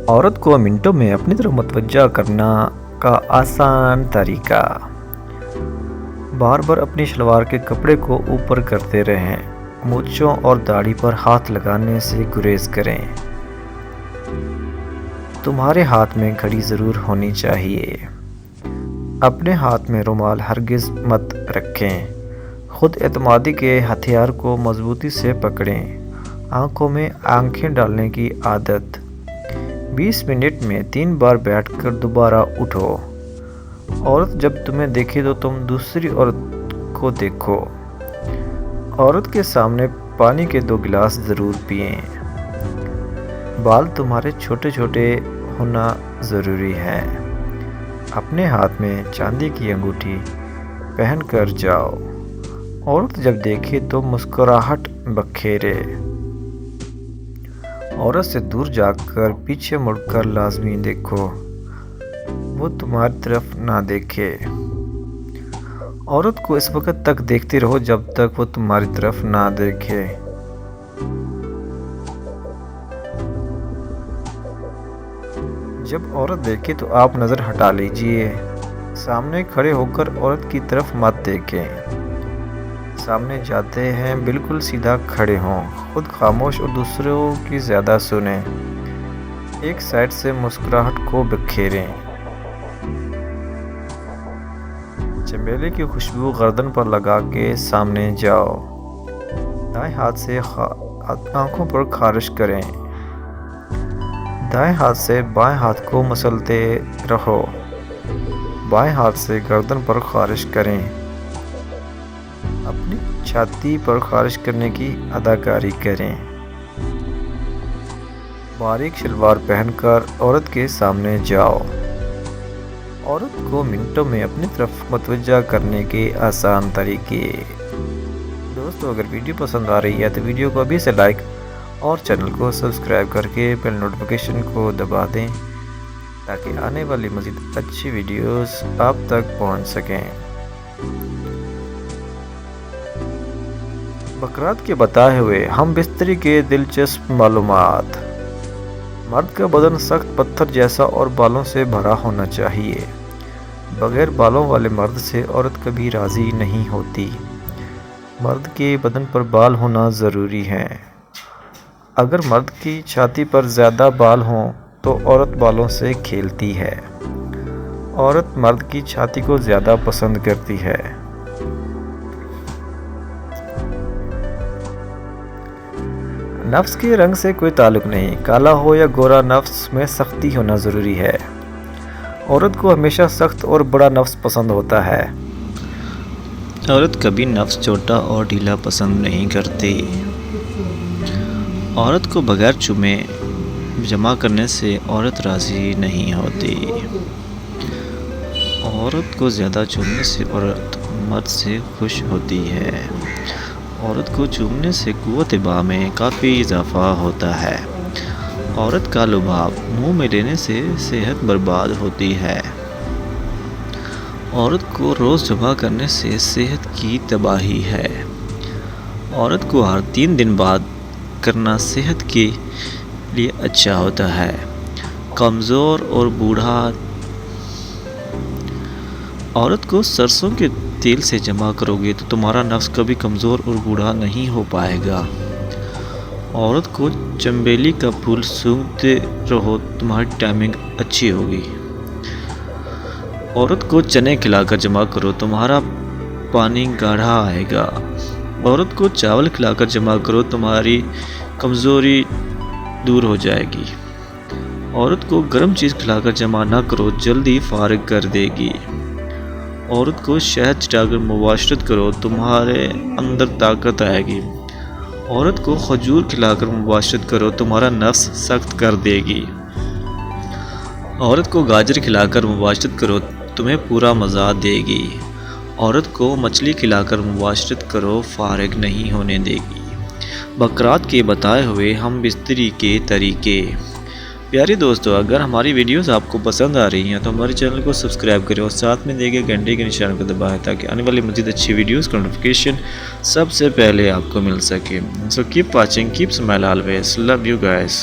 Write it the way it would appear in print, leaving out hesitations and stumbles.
عورت کو منٹوں میں اپنی طرف متوجہ کرنا کا آسان طریقہ۔ بار بار اپنی شلوار کے کپڑے کو اوپر کرتے رہیں، مونچھوں اور داڑھی پر ہاتھ لگانے سے گریز کریں۔ تمہارے ہاتھ میں گھڑی ضرور ہونی چاہیے۔ اپنے ہاتھ میں رومال ہرگز مت رکھیں۔ خود اعتمادی کے ہتھیار کو مضبوطی سے پکڑیں۔ آنکھوں میں آنکھیں ڈالنے کی عادت۔ 20 منٹ میں 3 بار بیٹھ کر دوبارہ اٹھو۔ عورت جب تمہیں دیکھے تو تم دوسری عورت کو دیکھو۔ عورت کے سامنے پانی کے 2 گلاس ضرور پئیں۔ بال تمہارے چھوٹے چھوٹے ہونا ضروری ہے۔ اپنے ہاتھ میں چاندی کی انگوٹھی پہن کر جاؤ۔ عورت جب دیکھے تو مسکراہٹ بکھیرے۔ عورت سے دور جا کر پیچھے مڑ کر لازمی دیکھو، وہ تمہاری طرف نہ دیکھے۔ عورت کو اس وقت تک دیکھتے رہو جب تک وہ تمہاری طرف نہ دیکھے۔ جب عورت دیکھے تو آپ نظر ہٹا لیجئے۔ سامنے کھڑے ہو کر عورت کی طرف مت دیکھیں۔ سامنے جاتے ہیں بالکل سیدھا کھڑے ہوں، خود خاموش اور دوسروں کی زیادہ سنیں۔ ایک سائیڈ سے مسکراہٹ کو بکھیریں۔ چمیلی کی خوشبو گردن پر لگا کے سامنے جاؤ۔ دائیں ہاتھ سے آنکھوں پر خارش کریں۔ دائیں ہاتھ سے بائیں ہاتھ کو مسلتے رہو۔ بائیں ہاتھ سے گردن پر خارش کریں۔ اپنی چھاتی پر خارش کرنے کی اداکاری کریں۔ باریک شلوار پہن کر عورت کے سامنے جاؤ۔ عورت کو منٹوں میں اپنی طرف متوجہ کرنے کے آسان طریقے۔ دوستو، اگر ویڈیو پسند آ رہی ہے تو ویڈیو کو ابھی سے لائک اور چینل کو سبسکرائب کر کے بیل نوٹیفیکیشن کو دبا دیں تاکہ آنے والی مزید اچھی ویڈیوز آپ تک پہنچ سکیں۔ بکرات کے بتائے ہوئے ہم بستری کے دلچسپ معلومات۔ مرد کا بدن سخت پتھر جیسا اور بالوں سے بھرا ہونا چاہیے۔ بغیر بالوں والے مرد سے عورت کبھی راضی نہیں ہوتی۔ مرد کے بدن پر بال ہونا ضروری ہے۔ اگر مرد کی چھاتی پر زیادہ بال ہوں تو عورت بالوں سے کھیلتی ہے۔ عورت مرد کی چھاتی کو زیادہ پسند کرتی ہے۔ نفس کے رنگ سے کوئی تعلق نہیں، کالا ہو یا گورا، نفس میں سختی ہونا ضروری ہے۔ عورت کو ہمیشہ سخت اور بڑا نفس پسند ہوتا ہے۔ عورت کبھی نفس چھوٹا اور ڈھیلا پسند نہیں کرتی۔ عورت کو بغیر چومے جمع کرنے سے عورت راضی نہیں ہوتی۔ عورت کو زیادہ چومنے سے عورت مرد سے خوش ہوتی ہے۔ عورت کو چومنے سے قوت با میں کافی اضافہ ہوتا ہے۔ عورت کا لباب منہ میں لینے سے صحت برباد ہوتی ہے۔ عورت کو روز جمع کرنے سے صحت کی تباہی ہے۔ عورت کو ہر 3 دن بعد کرنا صحت کے لیے اچھا ہوتا ہے۔ کمزور اور بوڑھا۔ عورت کو سرسوں کے تیل سے جمع کرو گے تو تمہارا نفس کبھی کمزور اور بوڑھا نہیں ہو پائے گا۔ عورت کو چنبیلی کا پھول سونگھتے رہو، تمہاری ٹائمنگ اچھی ہوگی۔ عورت کو چنے کھلا کر جمع کرو، تمہارا پانی گاڑھا آئے گا۔ عورت کو چاول کھلا کر جمع کرو، تمہاری کمزوری دور ہو جائے گی۔ عورت کو گرم چیز کھلا کر جمع نہ کرو، جلدی فارغ کر دے گی۔ عورت کو شہد چٹا کر مباشرت کرو، تمہارے اندر طاقت آئے گی۔ عورت کو کھجور کھلا کر مباشرت کرو، تمہارا نفس سخت کر دے گی۔ عورت کو گاجر کھلا کر مباشرت کرو، تمہیں پورا مزہ دے گی۔ عورت کو مچھلی کھلا کر مباشرت کرو، فارغ نہیں ہونے دے گی۔ بکرات کے بتائے ہوئے ہم بستری کے طریقے۔ پیارے دوستو، اگر ہماری ویڈیوز آپ کو پسند آ رہی ہیں تو ہمارے چینل کو سبسکرائب کریں اور ساتھ میں دیے گئے گھنٹے کے نشان کو دبائیں تاکہ آنے والی مزید اچھی ویڈیوز کا نوٹیفیکیشن سب سے پہلے آپ کو مل سکے۔ So keep watching, keep smile always, love you guys.